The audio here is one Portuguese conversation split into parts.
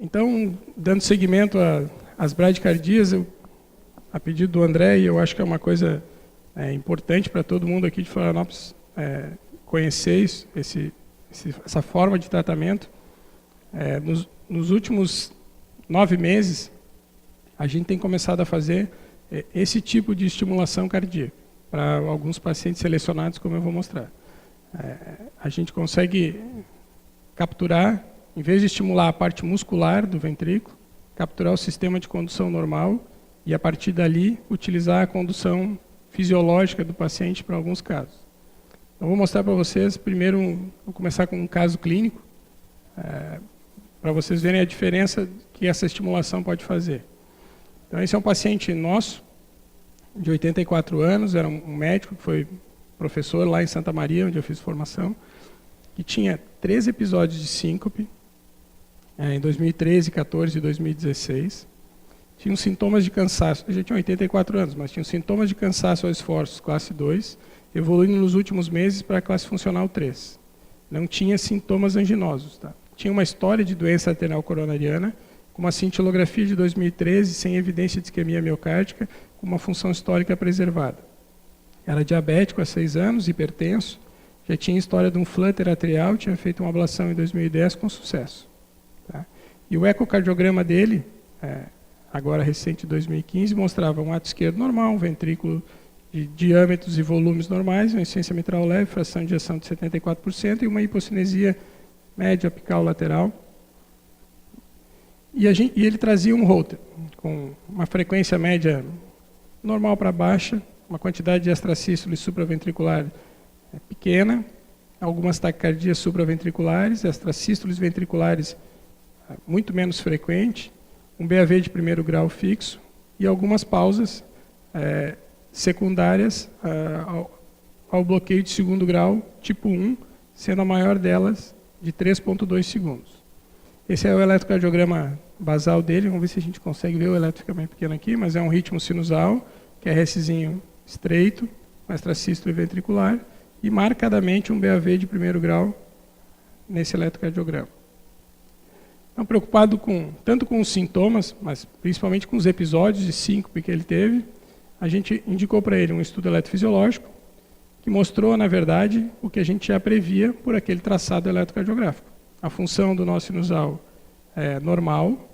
Então, dando seguimento às bradicardias, a pedido do André, e eu acho que é uma coisa importante para todo mundo aqui de Florianópolis conhecer essa forma de tratamento. Nos últimos 9 meses, a gente tem começado a fazer esse tipo de estimulação cardíaca para alguns pacientes selecionados, como eu vou mostrar. A gente consegue capturar, em vez de estimular a parte muscular do ventrículo, capturar o sistema de condução normal e, a partir dali, utilizar a condução fisiológica do paciente para alguns casos. Então, vou mostrar para vocês, primeiro, vou começar com um caso clínico, para vocês verem a diferença que essa estimulação pode fazer. Então, esse é um paciente nosso, de 84 anos, era um médico que foi professor lá em Santa Maria, onde eu fiz formação, que tinha 3 episódios de síncope, em 2013, 14 e 2016. Tinha sintomas de cansaço, já tinha 84 anos, mas tinha sintomas de cansaço aos esforços, classe 2, evoluindo nos últimos meses para a classe funcional 3. Não tinha sintomas anginosos. Tá? Tinha uma história de doença arterial coronariana, com uma cintilografia de 2013, sem evidência de isquemia miocárdica, com uma função histórica preservada. Era diabético há 6 anos, hipertenso, já tinha história de um flutter atrial, tinha feito uma ablação em 2010 com sucesso. Tá? E o ecocardiograma dele, agora recente de 2015, mostrava um ato esquerdo normal, um ventrículo de diâmetros e volumes normais, uma insuficiência mitral leve, fração de ejeção de 74% e uma hipocinesia média apical lateral. E ele trazia um Holter, com uma frequência média normal para baixa, uma quantidade de extrasístole supraventricular pequena, algumas taquicardias supraventriculares, extrasístoles ventriculares muito menos frequente, um BAV de primeiro grau fixo e algumas pausas secundárias ao bloqueio de segundo grau, tipo 1, sendo a maior delas de 3,2 segundos. Esse é o eletrocardiograma basal dele, vamos ver se a gente consegue ver, o eletro fica bem pequeno aqui, mas é um ritmo sinusal, QRSzinho estreito, extrasístole ventricular, e marcadamente um BAV de primeiro grau nesse eletrocardiograma. Então, preocupado tanto com os sintomas, mas principalmente com os episódios de síncope que ele teve, a gente indicou para ele um estudo eletrofisiológico que mostrou, na verdade, o que a gente já previa por aquele traçado eletrocardiográfico. A função do nosso sinusal é normal,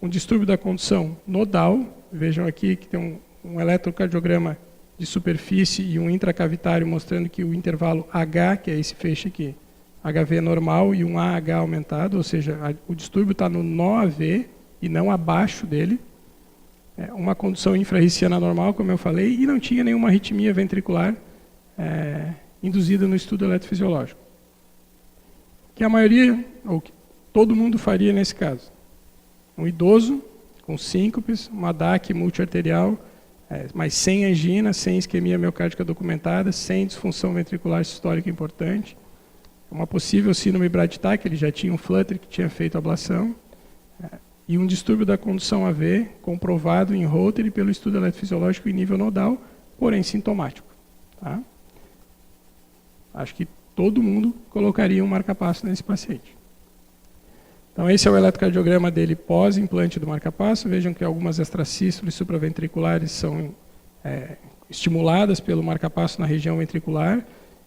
um distúrbio da condução nodal, vejam aqui que tem um eletrocardiograma de superfície e um intracavitário mostrando que o intervalo H, que é esse feixe aqui, HV normal e um AH aumentado, ou seja, o distúrbio está no nó AV e não abaixo dele. Uma condução infrarriciana normal, como eu falei, e não tinha nenhuma arritmia ventricular induzida no estudo eletrofisiológico. Que a maioria, ou que todo mundo faria nesse caso. Um idoso com síncopes, uma DAC multiarterial, mas sem angina, sem isquemia miocárdica documentada, sem disfunção ventricular sistólica importante, uma possível síndrome braditáquica, ele já tinha um flutter que tinha feito ablação, e um distúrbio da condução AV comprovado em Holter e pelo estudo eletrofisiológico em nível nodal, porém sintomático. Tá? Acho que todo mundo colocaria um marcapasso nesse paciente. Então, esse é o eletrocardiograma dele pós-implante do marcapasso. Vejam que algumas extrasístoles supraventriculares são estimuladas pelo marcapasso na região ventricular.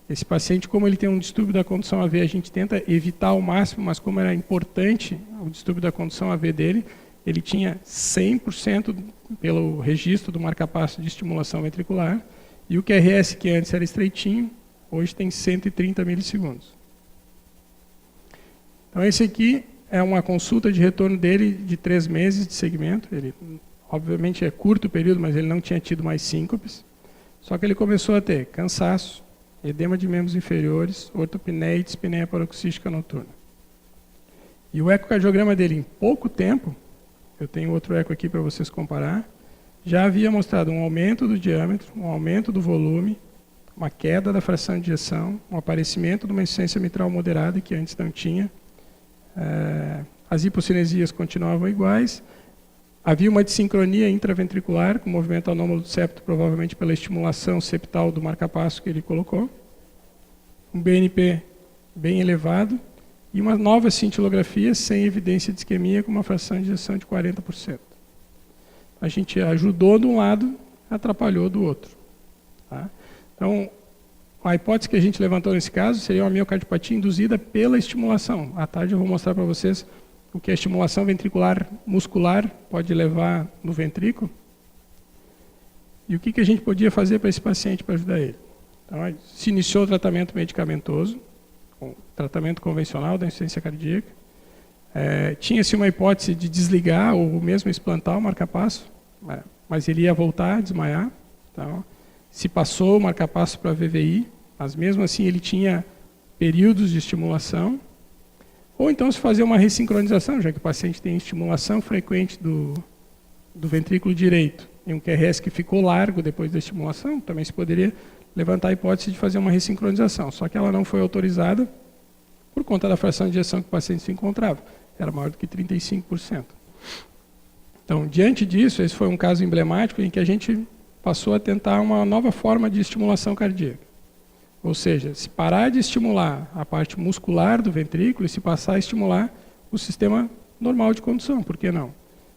Esse paciente, como ele tem um distúrbio da condução AV, a gente tenta evitar ao máximo, mas como era importante o distúrbio da condução AV dele, ele tinha 100% pelo registro do marcapasso de estimulação ventricular, e o QRS, que antes era estreitinho, hoje tem 130 milissegundos. Então, esse aqui é uma consulta de retorno dele de 3 meses de segmento. Ele, obviamente, é curto o período, mas ele não tinha tido mais síncopes. Só que ele começou a ter cansaço, edema de membros inferiores, ortopneia e dispneia paroxística noturna. E o ecocardiograma dele, em pouco tempo, eu tenho outro eco aqui para vocês comparar, já havia mostrado um aumento do diâmetro, um aumento do volume, uma queda da fração de ejeção, um aparecimento de uma insuficiência mitral moderada, que antes não tinha. As hipocinesias continuavam iguais. Havia uma dissincronia intraventricular, com movimento anômalo do septo, provavelmente pela estimulação septal do marcapasso que ele colocou. Um BNP bem elevado e uma nova cintilografia sem evidência de isquemia com uma fração de ejeção de 40%. A gente ajudou de um lado, atrapalhou do outro. Tá? Então, a hipótese que a gente levantou nesse caso seria uma miocardiopatia induzida pela estimulação. À tarde eu vou mostrar para vocês o que a estimulação ventricular muscular pode levar no ventrículo e o que a gente podia fazer para esse paciente para ajudar ele. Então, se iniciou o tratamento medicamentoso, o tratamento convencional da insuficiência cardíaca. Tinha-se uma hipótese de desligar ou mesmo explantar o marcapasso, mas ele ia voltar a desmaiar. Então, se passou o marcapasso para VVI, mas mesmo assim ele tinha períodos de estimulação. Ou então se fazer uma ressincronização, já que o paciente tem estimulação frequente do ventrículo direito e um QRS que ficou largo depois da estimulação, também se poderia levantar a hipótese de fazer uma ressincronização. Só que ela não foi autorizada por conta da fração de ejeção que o paciente se encontrava. Era maior do que 35%. Então, diante disso, esse foi um caso emblemático em que a gente passou a tentar uma nova forma de estimulação cardíaca. Ou seja, se parar de estimular a parte muscular do ventrículo e se passar a estimular o sistema normal de condução, por que não?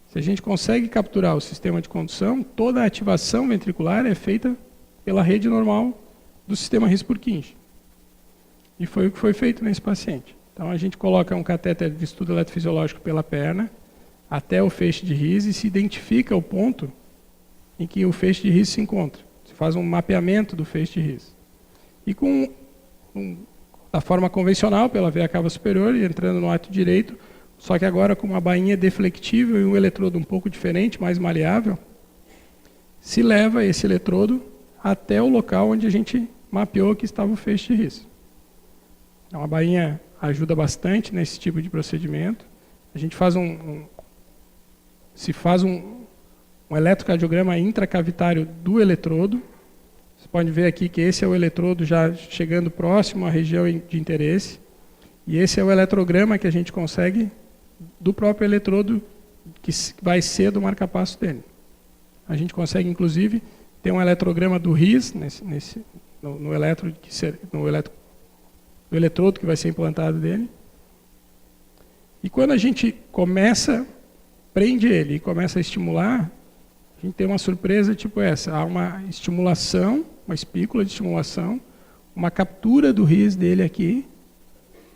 Se a gente consegue capturar o sistema de condução, toda a ativação ventricular é feita pela rede normal do sistema His-Purkinje. E foi o que foi feito nesse paciente. Então a gente coloca um catéter de estudo eletrofisiológico pela perna até o feixe de His e se identifica o ponto em que o feixe de His se encontra. Se faz um mapeamento do feixe de His. E da forma convencional, pela veia cava superior e entrando no ato direito, só que agora com uma bainha deflectível e um eletrodo um pouco diferente, mais maleável, se leva esse eletrodo até o local onde a gente mapeou que estava o feixe de His. Então a bainha ajuda bastante nesse tipo de procedimento. A gente faz se faz um eletrocardiograma intracavitário do eletrodo. Você pode ver aqui que esse é o eletrodo já chegando próximo à região de interesse. E esse é o eletrograma que a gente consegue do próprio eletrodo que vai ser do marcapasso dele. A gente consegue, inclusive, ter um eletrograma do RIS no eletrodo que vai ser implantado dele. E quando a gente prende ele e começa a estimular, a gente tem uma surpresa tipo essa. Há uma estimulação, uma espícula de estimulação, uma captura do RIS dele aqui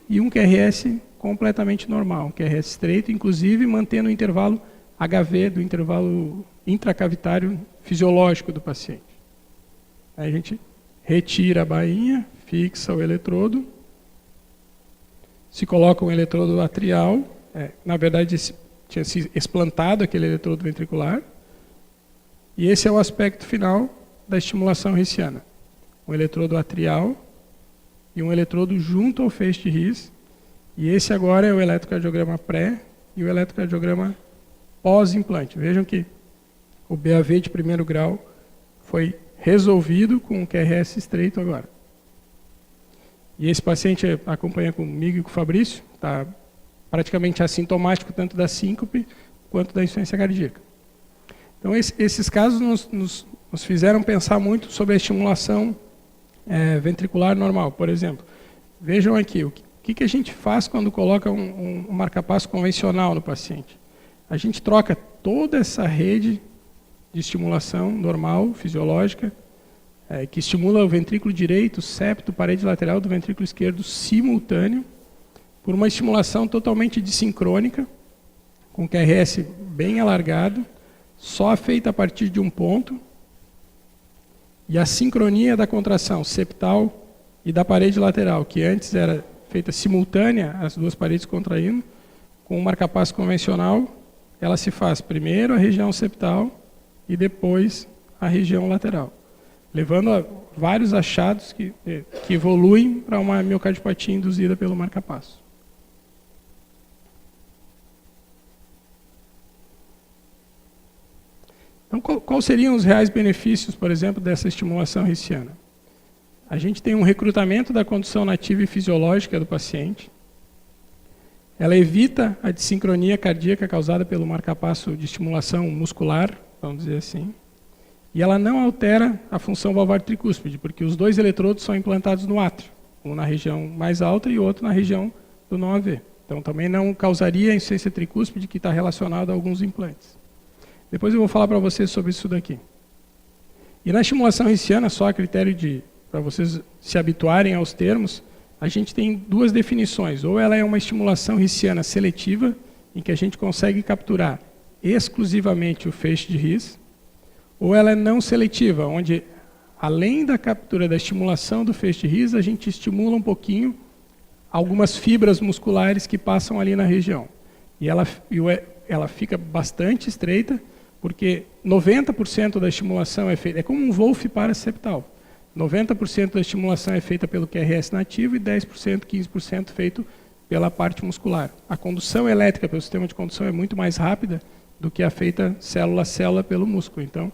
e um QRS completamente normal, um QRS estreito, inclusive mantendo o intervalo HV do intervalo intracavitário fisiológico do paciente. Aí a gente retira a bainha, fixa o eletrodo, se coloca um eletrodo atrial, na verdade tinha se explantado aquele eletrodo ventricular, e esse é o aspecto final da estimulação hissiana. Um eletrodo atrial e um eletrodo junto ao feixe de His, e esse agora é o eletrocardiograma pré e o eletrocardiograma pós-implante. Vejam que o BAV de primeiro grau foi resolvido com um QRS estreito agora. E esse paciente acompanha comigo e com o Fabrício, está praticamente assintomático tanto da síncope quanto da insuficiência cardíaca. Então esses casos nos fizeram pensar muito sobre a estimulação ventricular normal. Por exemplo, vejam aqui, o que a gente faz quando coloca um marcapasso convencional no paciente? A gente troca toda essa rede de estimulação normal, fisiológica, que estimula o ventrículo direito, septo, parede lateral do ventrículo esquerdo simultâneo, por uma estimulação totalmente dissincrônica, com QRS bem alargado, só feita a partir de um ponto, e a sincronia da contração septal e da parede lateral, que antes era feita simultânea, as duas paredes contraindo, com o marcapasso convencional, ela se faz primeiro a região septal e depois a região lateral, levando a vários achados que evoluem para uma miocardiopatia induzida pelo marcapasso. Então, quais seriam os reais benefícios, por exemplo, dessa estimulação hissiana? A gente tem um recrutamento da condução nativa e fisiológica do paciente. Ela evita a dissincronia cardíaca causada pelo marcapasso de estimulação muscular, vamos dizer assim. E ela não altera a função valvar tricúspide, porque os dois eletrodos são implantados no átrio, um na região mais alta e o outro na região do não AV. Então, também não causaria insuficiência tricúspide, que está relacionado a alguns implantes. Depois eu vou falar para vocês sobre isso daqui. E na estimulação rissiana, só a critério para vocês se habituarem aos termos, a gente tem duas definições. Ou ela é uma estimulação rissiana seletiva, em que a gente consegue capturar exclusivamente o feixe de His, ou ela é não seletiva, onde, além da captura da estimulação do feixe de His, a gente estimula um pouquinho algumas fibras musculares que passam ali na região. E ela fica bastante estreita, porque 90% da estimulação é feita, é como um Wolff paraceptal. 90% da estimulação é feita pelo QRS nativo e 10%, 15% feito pela parte muscular. A condução elétrica pelo sistema de condução é muito mais rápida do que a feita célula a célula pelo músculo. Então,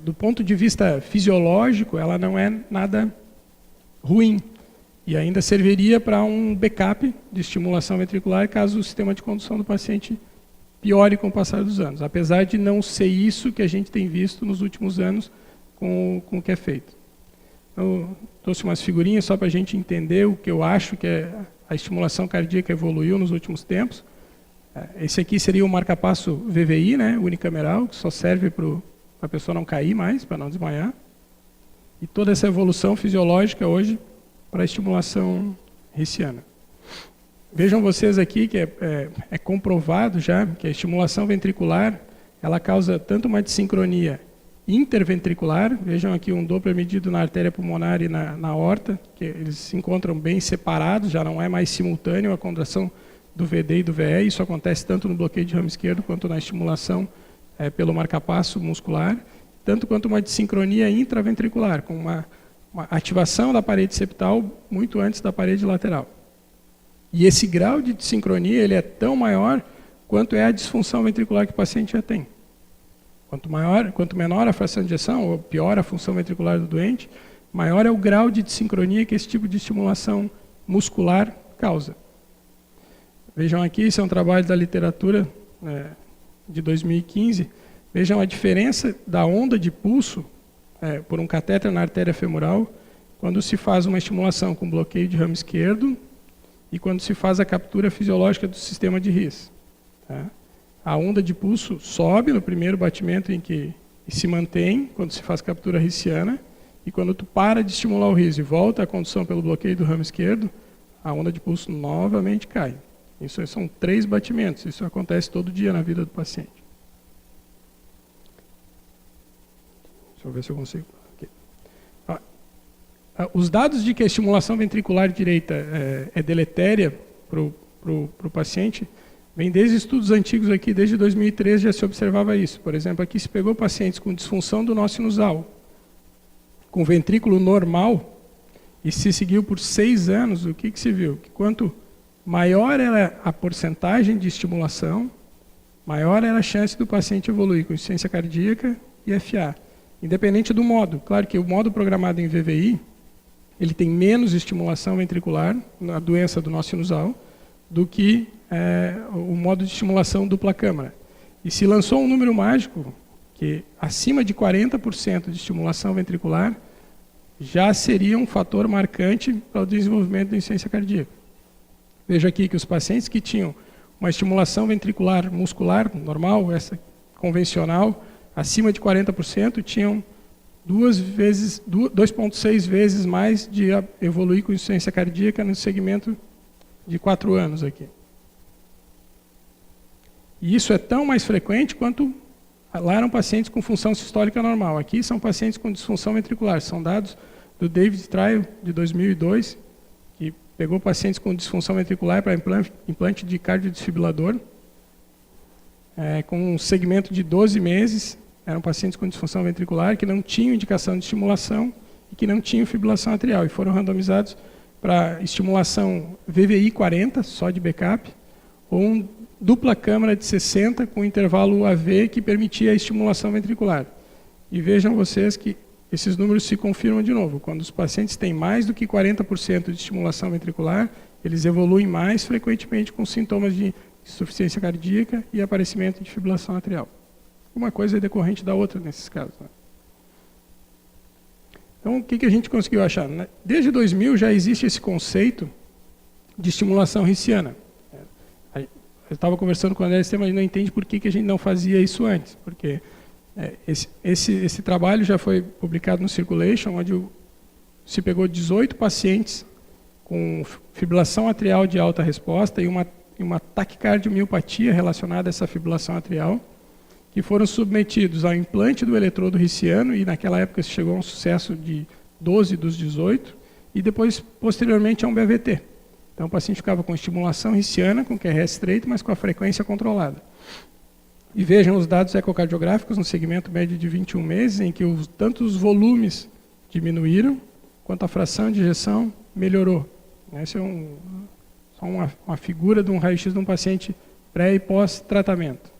do ponto de vista fisiológico, ela não é nada ruim. E ainda serviria para um backup de estimulação ventricular caso o sistema de condução do paciente piore com o passar dos anos. Apesar de não ser isso que a gente tem visto nos últimos anos com o que é feito. Eu trouxe umas figurinhas só para a gente entender o que eu acho que a estimulação cardíaca evoluiu nos últimos tempos. Esse aqui seria o marca-passo VVI, né, unicameral, que só serve para a pessoa não cair mais, para não desmaiar. E toda essa evolução fisiológica hoje para a estimulação rissiana. Vejam vocês aqui que é comprovado já que a estimulação ventricular ela causa tanto uma desincronia interventricular, vejam aqui um Doppler medido na artéria pulmonar e na aorta, que eles se encontram bem separados, já não é mais simultâneo a contração do VD e do VE, isso acontece tanto no bloqueio de ramo esquerdo quanto na estimulação pelo marcapasso muscular, tanto quanto uma desincronia intraventricular, com uma ativação da parede septal muito antes da parede lateral. E esse grau de desincronia ele é tão maior quanto é a disfunção ventricular que o paciente já tem. Quanto menor a fração de ejeção, ou pior a função ventricular do doente, maior é o grau de desincronia que esse tipo de estimulação muscular causa. Vejam aqui, esse é um trabalho da literatura de 2015. Vejam a diferença da onda de pulso por um catéter na artéria femoral quando se faz uma estimulação com bloqueio de ramo esquerdo e quando se faz a captura fisiológica do sistema de His. Tá? A onda de pulso sobe no primeiro batimento e se mantém quando se faz captura hissiana, e quando tu para de estimular o His e volta à condução pelo bloqueio do ramo esquerdo, a onda de pulso novamente cai. Isso são 3 batimentos, isso acontece todo dia na vida do paciente. Deixa eu ver se eu consigo. Aqui. Os dados de que a estimulação ventricular direita é deletéria para o paciente vem desde estudos antigos aqui, desde 2013 já se observava isso. Por exemplo, aqui se pegou pacientes com disfunção do nó sinusal, com ventrículo normal, e se seguiu por 6 anos, o que se viu? Que quanto maior era a porcentagem de estimulação, maior era a chance do paciente evoluir com insuficiência cardíaca e FA. Independente do modo. Claro que o modo programado em VVI, ele tem menos estimulação ventricular, na doença do nó sinusal, do que o modo de estimulação dupla câmara. E se lançou um número mágico, que acima de 40% de estimulação ventricular já seria um fator marcante para o desenvolvimento da insuficiência cardíaca. Veja aqui que os pacientes que tinham uma estimulação ventricular muscular normal, essa convencional, acima de 40%, tinham 2,6 vezes mais de evoluir com insuficiência cardíaca no segmento de 4 anos aqui. E isso é tão mais frequente quanto lá eram pacientes com função sistólica normal. Aqui são pacientes com disfunção ventricular. São dados do David Trial, de 2002, que pegou pacientes com disfunção ventricular para implante de cardiodesfibrilador, com um segmento de 12 meses. Eram pacientes com disfunção ventricular que não tinham indicação de estimulação e que não tinham fibrilação atrial. E foram randomizados para estimulação VVI 40, só de backup, ou dupla câmara de 60 com intervalo AV que permitia a estimulação ventricular. E vejam vocês que esses números se confirmam de novo. Quando os pacientes têm mais do que 40% de estimulação ventricular, eles evoluem mais frequentemente com sintomas de insuficiência cardíaca e aparecimento de fibrilação atrial. Uma coisa é decorrente da outra nesses casos. Né? Então, o que a gente conseguiu achar? Desde 2000 já existe esse conceito de estimulação rissiana. Eu estava conversando com o André esse tema, a gente não entende por que a gente não fazia isso antes, porque esse trabalho já foi publicado no Circulation, onde se pegou 18 pacientes com fibrilação atrial de alta resposta e uma taquicardiomiopatia relacionada a essa fibrilação atrial, que foram submetidos ao implante do eletrodo rissiano, e naquela época se chegou a um sucesso de 12 dos 18, e depois, posteriormente, a um BAVT. Então o paciente ficava com estimulação rissiana, com QRS estreito, mas com a frequência controlada. E vejam os dados ecocardiográficos no segmento médio de 21 meses, em que tanto os volumes diminuíram, quanto a fração de ejeção melhorou. Essa é só uma figura de um raio-x de um paciente pré e pós-tratamento.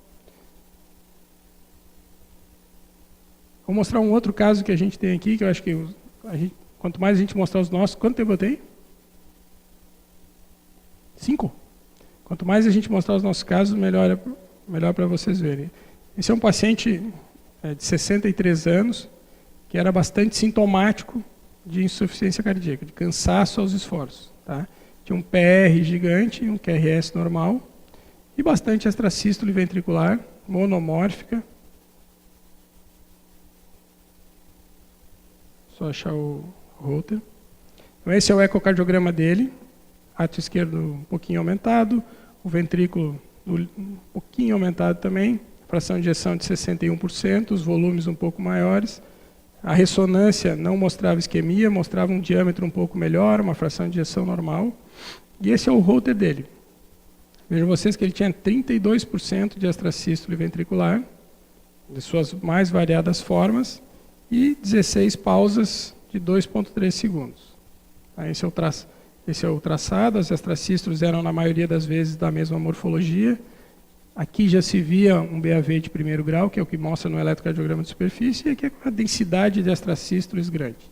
Vou mostrar um outro caso que a gente tem aqui, que eu acho que quanto mais a gente mostrar os nossos... Quanto tempo eu tenho? 5. Quanto mais a gente mostrar os nossos casos, melhor para vocês verem. Esse é um paciente de 63 anos, que era bastante sintomático de insuficiência cardíaca, de cansaço aos esforços. Tá? Tinha um PR gigante, um QRS normal, e bastante extrasístole ventricular, monomórfica. Só achar o Holter. Então esse é o ecocardiograma dele, átrio esquerdo um pouquinho aumentado, o ventrículo um pouquinho aumentado também, fração de ejeção de 61%, os volumes um pouco maiores. A ressonância não mostrava isquemia, mostrava um diâmetro um pouco melhor, uma fração de ejeção normal. E esse é o Holter dele. Vejam vocês que ele tinha 32% de extrasístole ventricular, de suas mais variadas formas, e 16 pausas de 2,3 segundos. Esse é o traçado, as extrasístoles eram na maioria das vezes da mesma morfologia. Aqui já se via um BAV de primeiro grau, que é o que mostra no eletrocardiograma de superfície, e aqui é a densidade de extrasístoles grande.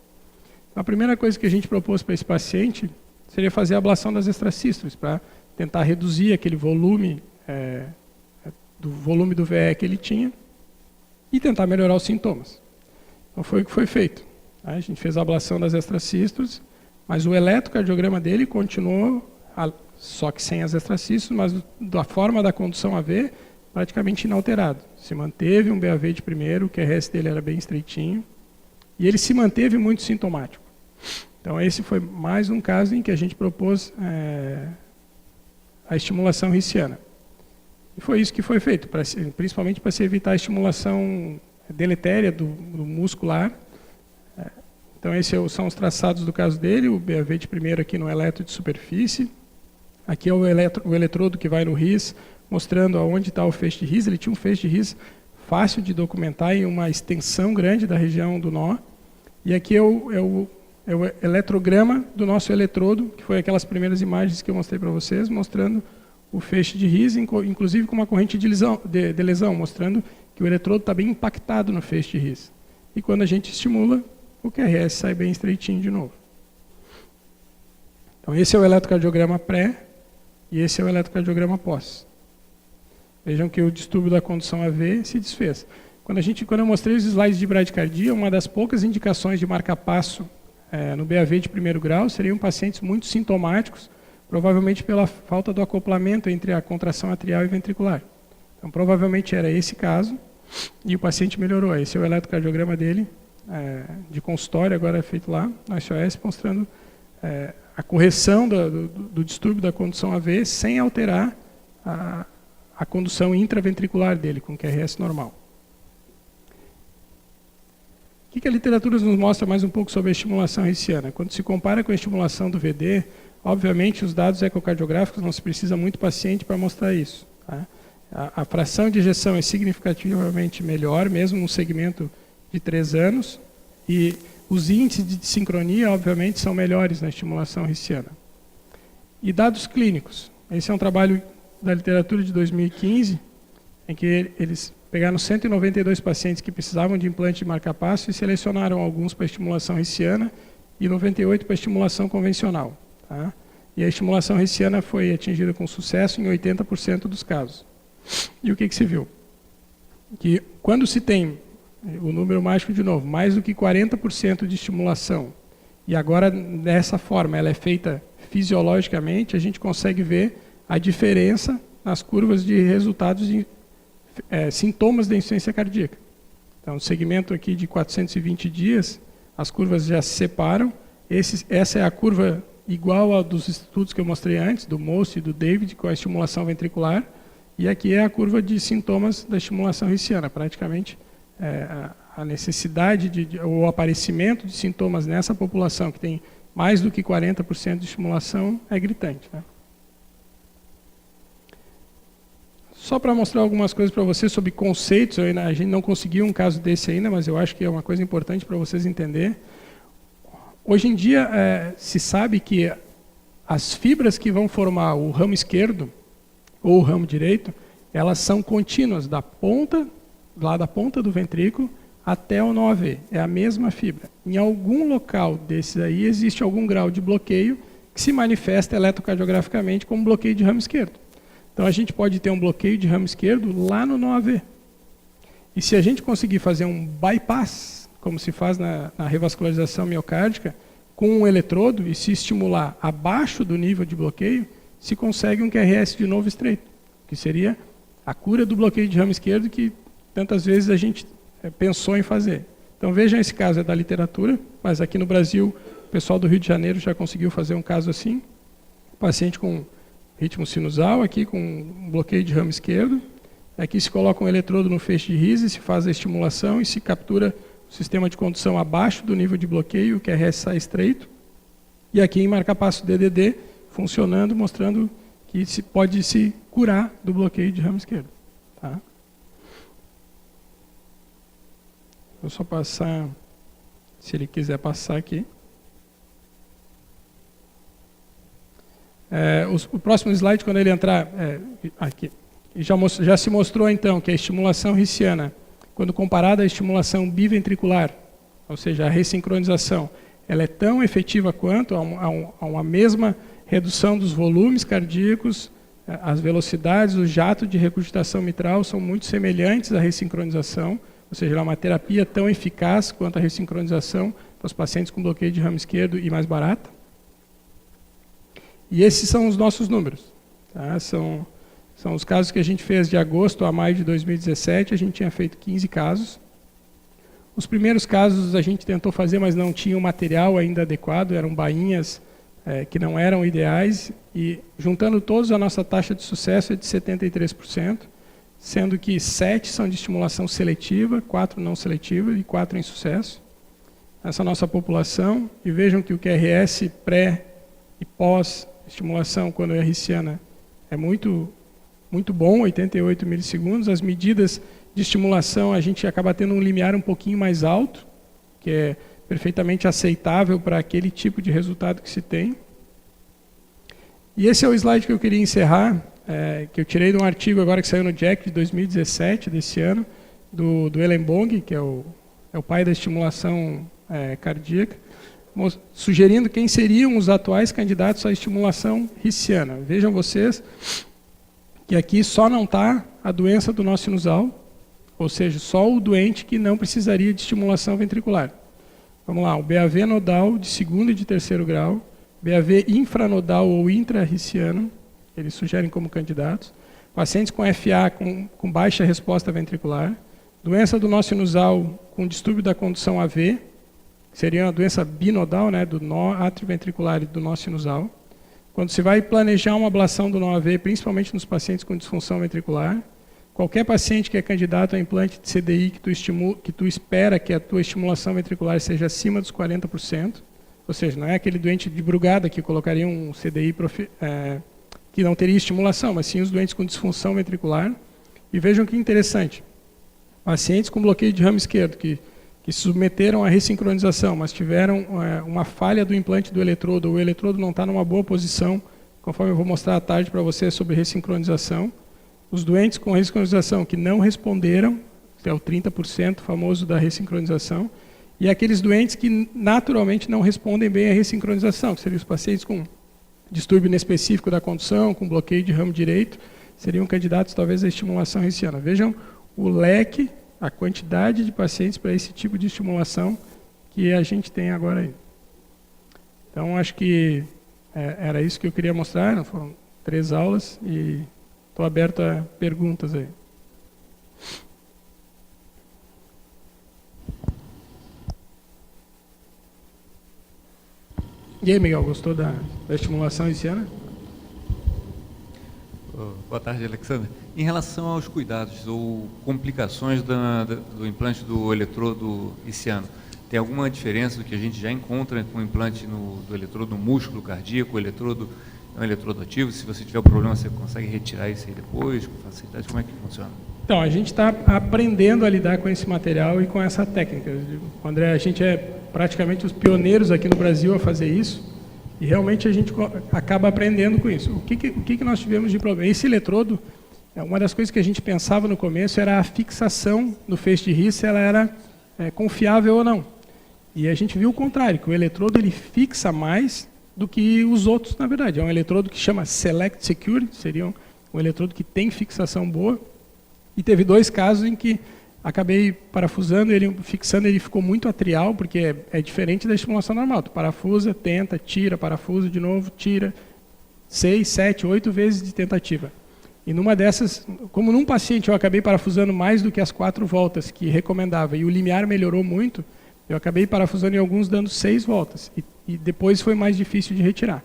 A primeira coisa que a gente propôs para esse paciente seria fazer a ablação das extrasístoles, para tentar reduzir aquele volume do VE que ele tinha e tentar melhorar os sintomas. Então foi o que foi feito. A gente fez a ablação das extrasístoles, mas o eletrocardiograma dele continuou, só que sem as extrasístoles, mas da forma da condução AV, praticamente inalterado. Se manteve um BAV de primeiro, o QRS dele era bem estreitinho, e ele se manteve muito sintomático. Então esse foi mais um caso em que a gente propôs a estimulação rissiana. E foi isso que foi feito, principalmente para se evitar a estimulação deletéria do muscular. Então esses são os traçados do caso dele, o BAV de primeiro aqui no eletro de superfície. Aqui é o eletrodo que vai no RIS, mostrando aonde está o feixe de RIS. Ele tinha um feixe de RIS fácil de documentar e uma extensão grande da região do nó. E aqui é o eletrograma do nosso eletrodo, que foi aquelas primeiras imagens que eu mostrei para vocês, mostrando o feixe de RIS, inclusive com uma corrente de lesão, mostrando que o eletrodo está bem impactado no feixe de RIS. E quando a gente estimula, o QRS sai bem estreitinho de novo. Então esse é o eletrocardiograma pré e esse é o eletrocardiograma pós. Vejam que o distúrbio da condução AV se desfez. Quando eu mostrei os slides de bradicardia, uma das poucas indicações de marca-passo no BAV de primeiro grau seriam pacientes muito sintomáticos, provavelmente pela falta do acoplamento entre a contração atrial e ventricular. Então provavelmente era esse caso e o paciente melhorou. Esse é o eletrocardiograma dele, de consultório, agora é feito lá no SOS, mostrando a correção do distúrbio da condução AV sem alterar a condução intraventricular dele, com QRS normal. O que a literatura nos mostra mais um pouco sobre a estimulação rissiana? Quando se compara com a estimulação do VD, obviamente os dados ecocardiográficos não se precisa muito paciente para mostrar isso. Tá? A fração de ejeção é significativamente melhor, mesmo no segmento de 3 anos, e os índices de sincronia, obviamente, são melhores na estimulação rissiana. E dados clínicos. Esse é um trabalho da literatura de 2015, em que eles pegaram 192 pacientes que precisavam de implante de marca-passo e selecionaram alguns para estimulação rissiana e 98 para estimulação convencional. Tá? E a estimulação rissiana foi atingida com sucesso em 80% dos casos. E o que se viu? Que quando se tem o número mágico de novo, mais do que 40% de estimulação E agora, dessa forma, ela é feita fisiologicamente, a gente consegue ver a diferença nas curvas de resultados de sintomas da insuficiência cardíaca. Então, o segmento aqui de 420 dias, as curvas já se separam. Essa é a curva igual a dos estudos que eu mostrei antes, do Most e do David, com a estimulação ventricular. E aqui é a curva de sintomas da estimulação rissiana. Praticamente, a necessidade ou o aparecimento de sintomas nessa população, que tem mais do que 40% de estimulação, é gritante, né? Só para mostrar algumas coisas para vocês sobre conceitos, a gente não conseguiu um caso desse ainda, mas eu acho que é uma coisa importante para vocês entenderem. Hoje em dia, se sabe que as fibras que vão formar o ramo esquerdo ou o ramo direito, elas são contínuas lá da ponta do ventrículo até o nó AV. É a mesma fibra. Em algum local desses aí existe algum grau de bloqueio que se manifesta eletrocardiograficamente como bloqueio de ramo esquerdo. Então a gente pode ter um bloqueio de ramo esquerdo lá no nó AV. E se a gente conseguir fazer um bypass, como se faz na revascularização miocárdica, com um eletrodo e se estimular abaixo do nível de bloqueio, se consegue um QRS de novo estreito, que seria a cura do bloqueio de ramo esquerdo que tantas vezes a gente pensou em fazer. Então vejam, esse caso é da literatura, mas aqui no Brasil o pessoal do Rio de Janeiro já conseguiu fazer um caso assim, paciente com ritmo sinusal, aqui com um bloqueio de ramo esquerdo. Aqui se coloca um eletrodo no feixe de Rhizes, se faz a estimulação e se captura o sistema de condução abaixo do nível de bloqueio, o QRS sai estreito. E aqui em marca-passo DDD, funcionando, mostrando que pode se curar do bloqueio de ramo esquerdo. Tá? Vou só passar, se ele quiser passar aqui. O próximo slide, quando ele entrar, aqui, já se mostrou então que a estimulação rissiana, quando comparada à estimulação biventricular, ou seja, a ressincronização, ela é tão efetiva quanto a uma mesma redução dos volumes cardíacos, as velocidades, o jato de regurgitação mitral são muito semelhantes à ressincronização, ou seja, ela é uma terapia tão eficaz quanto a ressincronização para os pacientes com bloqueio de ramo esquerdo e mais barata. E esses são os nossos números. Tá? São os casos que a gente fez de agosto a maio de 2017, a gente tinha feito 15 casos. Os primeiros casos a gente tentou fazer, mas não tinha o material ainda adequado, eram bainhas que não eram ideais, e juntando todos, a nossa taxa de sucesso é de 73%, sendo que 7 são de estimulação seletiva, 4 não seletiva e 4 em sucesso. Essa nossa população, e vejam que o QRS pré e pós-estimulação, quando é rissiana, é muito bom, 88 milissegundos. As medidas de estimulação, a gente acaba tendo um limiar um pouquinho mais alto, que é perfeitamente aceitável para aquele tipo de resultado que se tem. E esse é o slide que eu queria encerrar, que eu tirei de um artigo agora que saiu no JACC de 2017, desse ano, do Ellenbong, que é o pai da estimulação cardíaca, sugerindo quem seriam os atuais candidatos à estimulação rissiana. Vejam vocês que aqui só não está a doença do nó sinusal, ou seja, só o doente que não precisaria de estimulação ventricular. Vamos lá, o BAV nodal de segundo e de terceiro grau, BAV infranodal ou intrarrissiano, eles sugerem como candidatos, pacientes com FA com baixa resposta ventricular, doença do nó sinusal com distúrbio da condução AV, seria uma doença binodal, né, do nó atrioventricular e do nó sinusal. Quando se vai planejar uma ablação do nó AV, principalmente nos pacientes com disfunção ventricular, qualquer paciente que é candidato a implante de CDI que tu espera que a tua estimulação ventricular seja acima dos 40%, ou seja, não é aquele doente de Brugada que colocaria um CDI que não teria estimulação, mas sim os doentes com disfunção ventricular. E vejam que interessante, pacientes com bloqueio de ramo esquerdo, que se submeteram à ressincronização, mas tiveram uma falha do implante do eletrodo, ou o eletrodo não está numa boa posição, conforme eu vou mostrar à tarde para vocês sobre ressincronização. Os doentes com ressincronização que não responderam, que é o 30% famoso da ressincronização, e aqueles doentes que naturalmente não respondem bem à ressincronização, que seriam os pacientes com distúrbio inespecífico da condução, com bloqueio de ramo direito, seriam candidatos talvez à estimulação rissiana. Vejam o leque, a quantidade de pacientes para esse tipo de estimulação que a gente tem agora aí. Então, acho que era isso que eu queria mostrar. Foram 3 aulas e estou aberto a perguntas aí. E aí, Miguel, gostou da estimulação esse ano? Boa tarde, Alexandre. Em relação aos cuidados ou complicações do implante do eletrodo esse ano, tem alguma diferença do que a gente já encontra com o implante do eletrodo no músculo cardíaco? O eletrodo é um eletrodo ativo? Se você tiver um problema, você consegue retirar isso aí depois, com facilidade? Como é que funciona? Então, a gente está aprendendo a lidar com esse material e com essa técnica. André, a gente é praticamente os pioneiros aqui no Brasil a fazer isso e realmente a gente acaba aprendendo com isso. O que nós tivemos de problema? Esse eletrodo, uma das coisas que a gente pensava no começo era a fixação do feixe de Ries, se ela era confiável ou não. E a gente viu o contrário, que o eletrodo ele fixa mais do que os outros, na verdade. É um eletrodo que chama Select Secure, seria um eletrodo que tem fixação boa. E teve 2 casos em que acabei parafusando, fixando, ele ficou muito atrial, porque é diferente da estimulação normal. Tu parafusa, tenta, tira, parafusa de novo, tira. 6, 7, 8 vezes de tentativa. E numa dessas, como num paciente eu acabei parafusando mais do que as 4 voltas que recomendava, e o limiar melhorou muito, eu acabei parafusando em alguns dando 6 voltas. E depois foi mais difícil de retirar.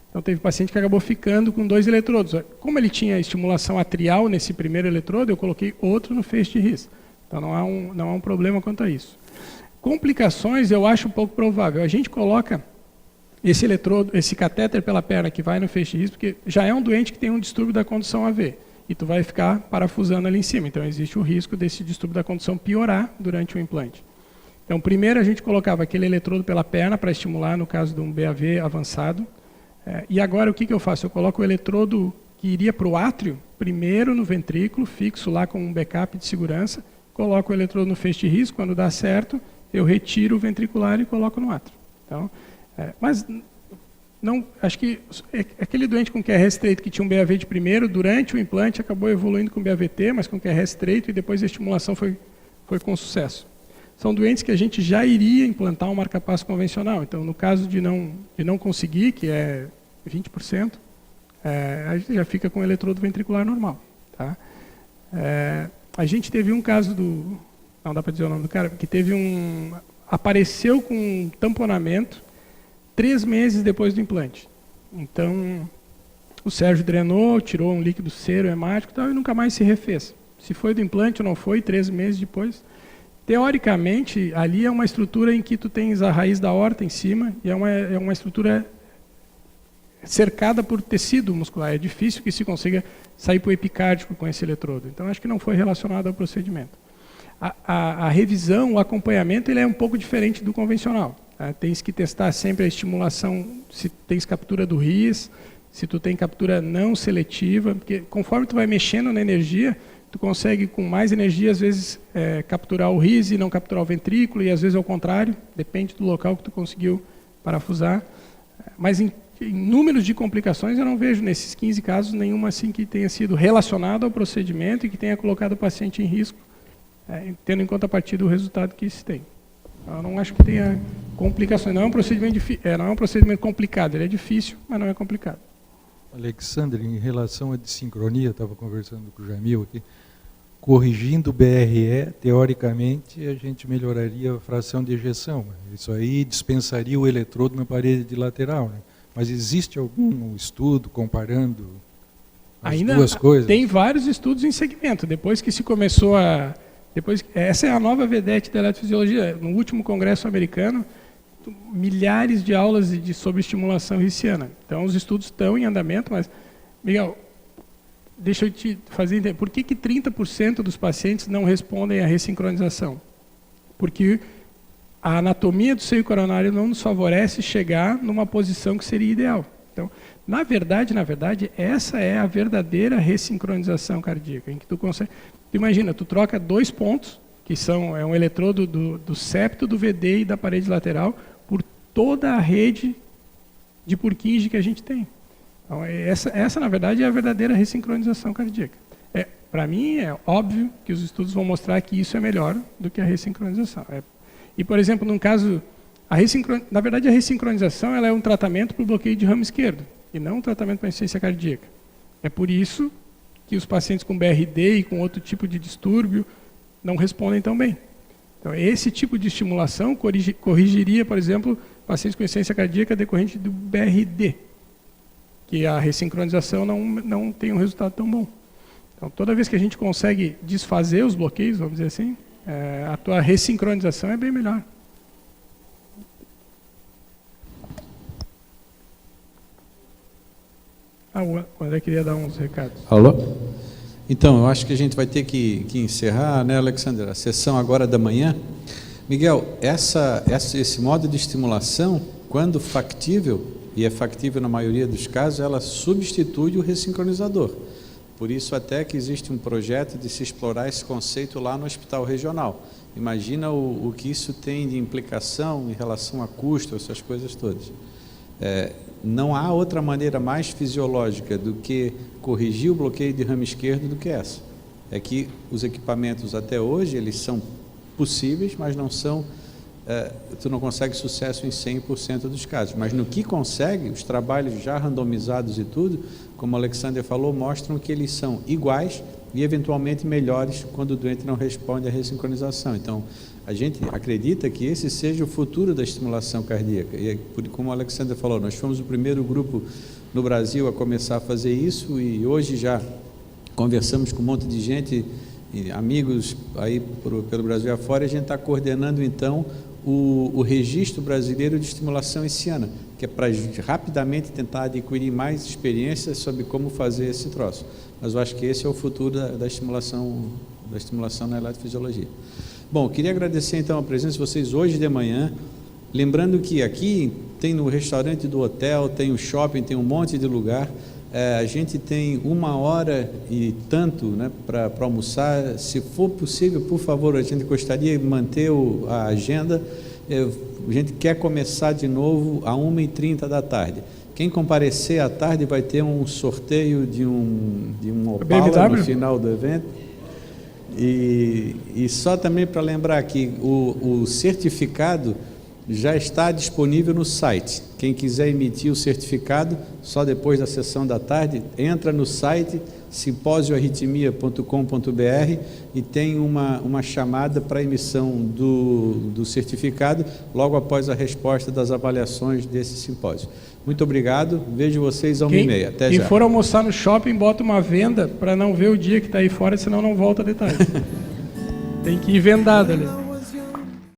Então teve paciente que acabou ficando com 2 eletrodos. Como ele tinha estimulação atrial nesse primeiro eletrodo, eu coloquei outro no feixe de Ries. Então não há um problema quanto a isso. Complicações eu acho um pouco provável. A gente coloca esse eletrodo, esse catéter pela perna que vai no feixe de Ries, porque já é um doente que tem um distúrbio da condução AV. E tu vai ficar parafusando ali em cima. Então existe o risco desse distúrbio da condução piorar durante o implante. Então primeiro a gente colocava aquele eletrodo pela perna para estimular no caso de um BAV avançado. E agora o que eu faço? Eu coloco o eletrodo que iria para o átrio, primeiro no ventrículo, fixo lá com um backup de segurança, coloco o eletrodo no feixe de Ries, quando dá certo, eu retiro o ventricular e coloco no átrio. Então, mas não, acho que aquele doente com QRS estreito que tinha um BAV de primeiro, durante o implante acabou evoluindo com BAVT, mas com QRS estreito e depois a estimulação foi com sucesso. São doentes que a gente já iria implantar um marca-passo convencional. Então, no caso de não conseguir, que é 20%, a gente já fica com o eletrodo ventricular normal. Tá? A gente teve um caso não dá para dizer o nome do cara, que apareceu com um tamponamento 3 meses depois do implante. Então, o Sérgio drenou, tirou um líquido cero hemático e nunca mais se refez. Se foi do implante ou não foi, 3 meses depois. Teoricamente, ali é uma estrutura em que tu tens a raiz da aorta em cima e é uma estrutura cercada por tecido muscular. É difícil que se consiga sair para o epicárdico com esse eletrodo. Então, acho que não foi relacionado ao procedimento. A revisão, o acompanhamento, ele é um pouco diferente do convencional. Tá? Tens que testar sempre a estimulação, se tens captura do RIS, se tu tem captura não seletiva, porque conforme tu vai mexendo na energia, tu consegue com mais energia, às vezes, capturar o RIS e não capturar o ventrículo, e às vezes ao contrário, depende do local que tu conseguiu parafusar. Mas em números de complicações, eu não vejo nesses 15 casos nenhuma assim que tenha sido relacionada ao procedimento e que tenha colocado o paciente em risco, tendo em conta a partir do resultado que se tem. Eu não acho que tenha complicações. Não é um procedimento não é um procedimento complicado, ele é difícil, mas não é complicado. Alexandre, em relação à dissincronia, estava conversando com o Jamil aqui, corrigindo o BRE, teoricamente, a gente melhoraria a fração de ejeção. Isso aí dispensaria o eletrodo na parede lateral, né? Mas existe algum estudo comparando as duas coisas? Tem vários estudos em segmento. Depois que se começou essa é a nova vedete da eletrofisiologia. No último congresso americano, milhares de aulas sobre estimulação rissiana. Então, os estudos estão em andamento, mas, Miguel, deixa eu te fazer entender. Por que 30% dos pacientes não respondem à ressincronização? Porque a anatomia do seio coronário não nos favorece chegar numa posição que seria ideal. Então, na verdade, essa é a verdadeira ressincronização cardíaca, em que tu consegue... Tu imagina, tu troca 2 pontos, que é um eletrodo do septo, do VD e da parede lateral, por toda a rede de Purkinje que a gente tem. Então, essa, na verdade, é a verdadeira ressincronização cardíaca. Para mim, é óbvio que os estudos vão mostrar que isso é melhor do que a ressincronização. E, por exemplo, num caso, Na verdade, a ressincronização ela é um tratamento para o bloqueio de ramo esquerdo, e não um tratamento para insuficiência cardíaca. É por isso que os pacientes com BRD e com outro tipo de distúrbio não respondem tão bem. Então, esse tipo de estimulação corrigiria, por exemplo, pacientes com insuficiência cardíaca decorrente do BRD, que a ressincronização não tem um resultado tão bom. Então, toda vez que a gente consegue desfazer os bloqueios, vamos dizer assim, a tua ressincronização é bem melhor. O André queria dar uns recados. Alô? Então, eu acho que a gente vai ter que encerrar, né, Alexandre, a sessão agora da manhã. Miguel, esse modo de estimulação, quando factível, e é factível na maioria dos casos, ela substitui o ressincronizador. Por isso até que existe um projeto de se explorar esse conceito lá no hospital regional. Imagina o que isso tem de implicação em relação a custo, essas coisas todas. Não há outra maneira mais fisiológica do que corrigir o bloqueio de ramo esquerdo do que essa. É que os equipamentos até hoje, eles são possíveis, mas não são, tu não consegue sucesso em 100% dos casos. Mas no que consegue, os trabalhos já randomizados e tudo, como o Alexander falou, mostram que eles são iguais e eventualmente melhores quando o doente não responde à ressincronização. Então, a gente acredita que esse seja o futuro da estimulação cardíaca. E como o Alexander falou, nós fomos o primeiro grupo no Brasil a começar a fazer isso e hoje já conversamos com um monte de gente, amigos aí pelo Brasil afora, e a gente está coordenando então o registro brasileiro de estimulação esse ano, que é para rapidamente tentar adquirir mais experiências sobre como fazer esse troço. Mas eu acho que esse é o futuro da estimulação na eletrofisiologia. Bom, queria agradecer então a presença de vocês hoje de manhã, lembrando que aqui tem no restaurante do hotel, tem o shopping, tem um monte de lugar, a gente tem 1 hora e tanto, né, para almoçar. Se for possível, por favor, a gente gostaria de manter a agenda. A gente quer começar de novo às 1h30 da tarde. Quem comparecer à tarde vai ter um sorteio de um Opala no final do evento. E só também para lembrar que o certificado já está disponível no site. Quem quiser emitir o certificado, só depois da sessão da tarde, entra no site simposioarritmia.com.br e tem uma chamada para emissão do certificado logo após a resposta das avaliações desse simpósio. Muito obrigado, vejo vocês às 1h30. Até já. Quem for almoçar no shopping, bota uma venda para não ver o dia que está aí fora, senão não volta de tarde. Tem que ir vendado ali.